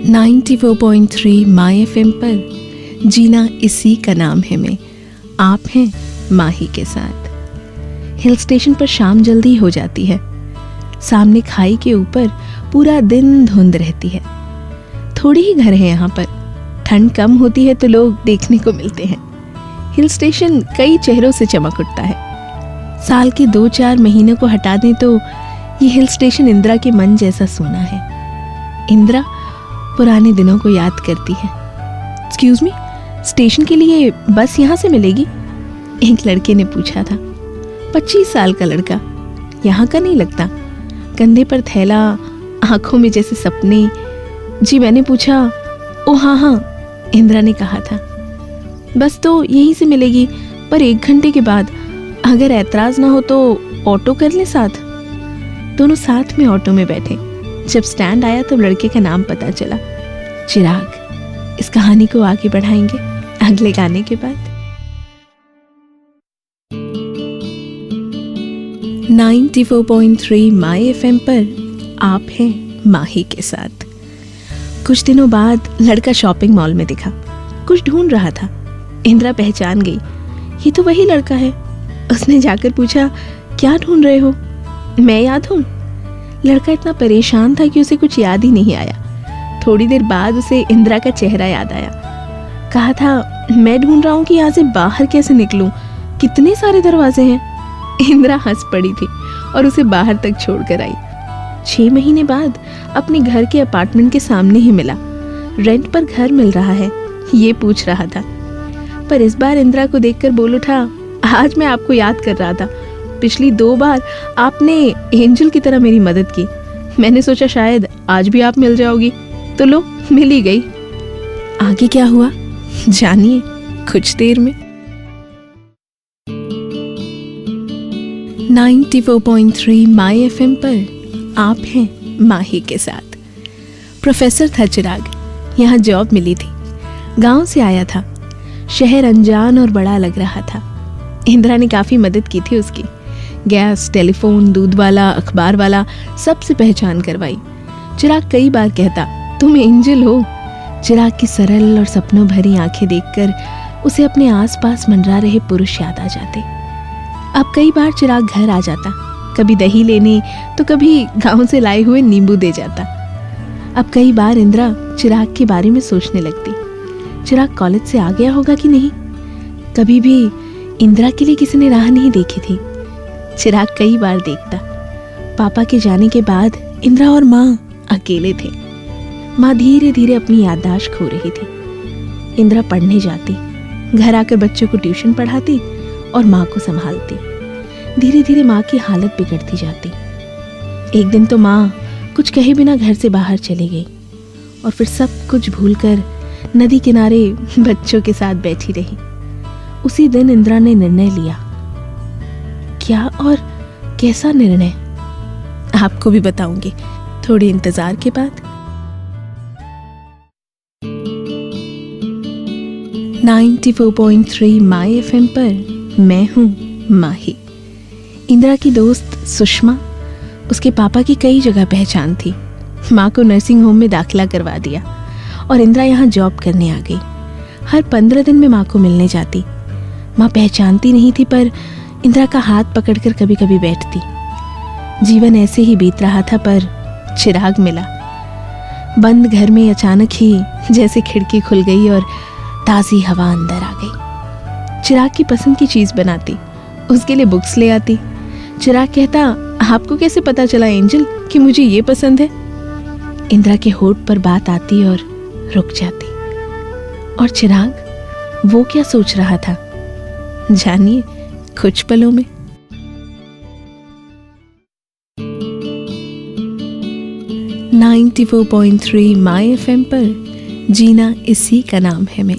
94.3 my FM पर जीना इसी का नाम है में आप हैं माही के साथ। हिल स्टेशन पर शाम जल्दी हो जाती है। सामने खाई के ऊपर पूरा दिन धुंध रहती है। थोड़े ही घर हैं यहाँ पर। ठंड कम होती है तो लोग देखने को मिलते हैं। हिल स्टेशन कई चेहरों से चमक उठता है। साल के 2-4 महीनों को हटा दें तो ये हिल स्टेशन इंदिरा के मन जैसा सूना है। इंदिरा पुराने दिनों को याद करती है। एक्सक्यूज मी, स्टेशन के लिए बस यहाँ से मिलेगी? एक लड़के ने पूछा था। 25 साल का लड़का, यहाँ का नहीं लगता। कंधे पर थैला, आंखों में जैसे सपने। जी मैंने पूछा। ओ हाँ, इंदिरा ने कहा था। बस तो यहीं से मिलेगी, पर 1 घंटे के बाद। अगर ऐतराज ना हो तो ऑटो कर ले साथ। दोनों साथ में ऑटो में बैठे। जब स्टैंड आया तब लड़के का नाम पता चला, चिराग। इस कहानी को आगे बढ़ाएंगे अगले गाने के बाद। 94.3 माय एफएम पर आप हैं माही के साथ। कुछ दिनों बाद लड़का शॉपिंग मॉल में दिखा। कुछ ढूंढ रहा था। इंदिरा पहचान गई, ये तो वही लड़का है। उसने जाकर पूछा, क्या ढूंढ रहे हो? मैं याद हूँ? लड़का इतना परेशान था कि उसे कुछ याद ही नहीं आया। थोड़ी देर बाद उसे इंदिरा का चेहरा याद आया। कहा था, मैं ढूंढ रहा हूँ कि यहाँ से बाहर कैसे निकलूं, कितने सारे दरवाजे हैं। इंदिरा हंस पड़ी थी और उसे बाहर तक छोड़कर आई। 6 महीने बाद अपने घर के अपार्टमेंट के सामने ही मिला। रेंट पर घर मिल रहा है ये पूछ रहा था। पर इस बार इंदिरा को देखकर बोल उठा, आज मैं आपको याद कर रहा था। पिछली 2 बार आपने एंजल की तरह मेरी मदद की। मैंने सोचा शायद आज भी आप मिल जाओगी, तो लो मिल ही गई। आगे क्या हुआ जानिए कुछ देर में। 94.3 माय एफएम पर आप हैं माही के साथ। प्रोफेसर था चिराग। यहाँ जॉब मिली थी। गांव से आया था। शहर अनजान और बड़ा लग रहा था। इंदिरा ने काफी मदद की थी उसकी। गैस, टेलीफोन, दूध वाला, अखबार वाला, सबसे पहचान करवाई। चिराग कई बार कहता, तुम एंजल हो। चिराग की सरल और सपनों भरी आंखें देखकर उसे अपने आसपास मंडरा रहे पुरुष याद आ जाते। अब कई बार चिराग घर आ जाता, कभी दही लेने तो कभी गांव से लाए हुए नींबू दे जाता। अब कई बार इंदिरा चिराग के बारे में सोचने लगती। चिराग कॉलेज से आ गया होगा कि नहीं? कभी भी इंदिरा के लिए किसी ने राह नहीं देखी थी। चिराग कई बार देखता। पापा के जाने के बाद इंदिरा और माँ अकेले थे। माँ धीरे धीरे अपनी याददाश्त खो रही थी। इंदिरा पढ़ने जाती, घर आकर बच्चों को ट्यूशन पढ़ाती और माँ को संभालती। धीरे धीरे माँ की हालत बिगड़ती जाती। एक दिन तो माँ कुछ कहे बिना घर से बाहर चली गई और फिर सब कुछ भूलकर नदी किनारे बच्चों के साथ बैठी रही। उसी दिन इंदिरा ने निर्णय लिया। क्या और कैसा निर्णय, आपको भी बताऊंगी थोड़ी इंतजार के बाद। 94.3 माय एफएम पर मैं हूँ माही। इंदिरा की दोस्त सुषमा, उसके पापा की कई जगह पहचान थी। माँ को नर्सिंग होम में दाखिला करवा दिया और इंदिरा यहाँ जॉब करने आ गई। हर 15 दिन में माँ को मिलने जाती। माँ पहचानती नहीं थी पर इंदिरा का हाथ पकड़कर कभी कभी बैठती। जीवन ऐसे ही बीत रहा था पर चिराग मिला। बंद घर में अचानक ही जैसे खिड़की खुल गई और ताज़ी हवा अंदर आ गई। चिराग की पसंद की चीज़ बनाती, उसके लिए बुक्स ले आती। चिराग कहता, आपको कैसे पता चला एंजल कि मुझे ये पसंद है? इंदिरा के होठ पर बात आती और रुक जाती। और चिराग वो क्या सोच रहा था जानिए कुछ पलों में। 94.3 माय एफएम पर जीना इसी का नाम है में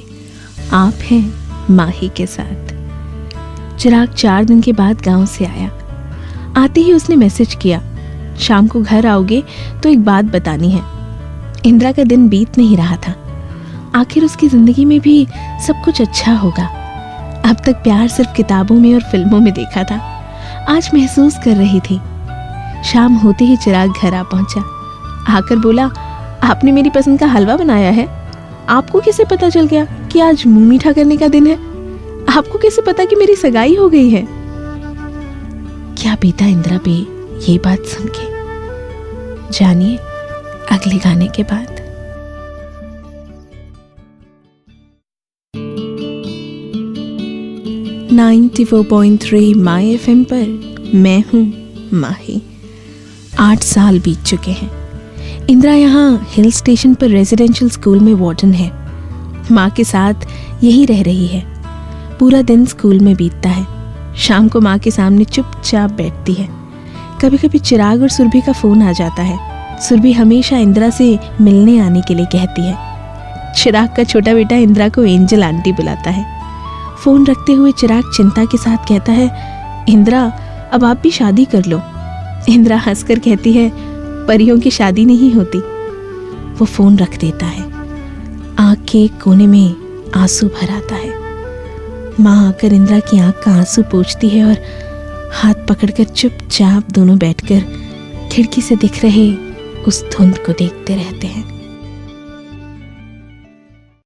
आप हैं माही के साथ। चिराग 4 दिन के बाद गांव से आया। आते ही उसने मैसेज किया, शाम को घर आओगे तो एक बात बतानी है। इंदिरा का दिन बीत नहीं रहा था। आखिर उसकी जिंदगी में भी सब कुछ अच्छा होगा। अब तक प्यार सिर्फ किताबों में और फिल्मों में देखा था, आज महसूस कर रही थी। शाम होते ही चिराग घर आ पहुंचा। आकर बोला, आपने मेरी पसंद का हलवा बनाया है। आपको कैसे पता चल गया कि आज मुंह मीठा करने का दिन है? आपको कैसे पता कि मेरी सगाई हो गई है? क्या बीता इंदिरा पे ये बात सुन के, जानिए अगले गाने के बाद। .3 माई एफएम पर मैं हूँ माही। 8 साल बीत चुके हैं। इंदिरा यहाँ हिल स्टेशन पर रेजिडेंशियल स्कूल में वार्डन है। माँ के साथ यही रह रही है। पूरा दिन स्कूल में बीतता है। शाम को माँ के सामने चुपचाप बैठती है। कभी कभी चिराग और सुरभि का फोन आ जाता है। सुरभि हमेशा इंदिरा से मिलने आने के लिए कहती है। चिराग का छोटा बेटा इंदिरा को एंजल आंटी बुलाता है। फोन रखते हुए चिराग चिंता के साथ कहता है, इंदिरा अब आप भी शादी कर लो। इंदिरा हंसकर कहती है, परियों की शादी नहीं होती। वो फोन रख देता है। आँख के कोने में आंसू भर आता है। माँ आकर इंदिरा की आँख का आंसू पोंछती है और हाथ पकड़कर चुपचाप दोनों बैठकर खिड़की से दिख रहे उस धुंध को देखते रहते हैं।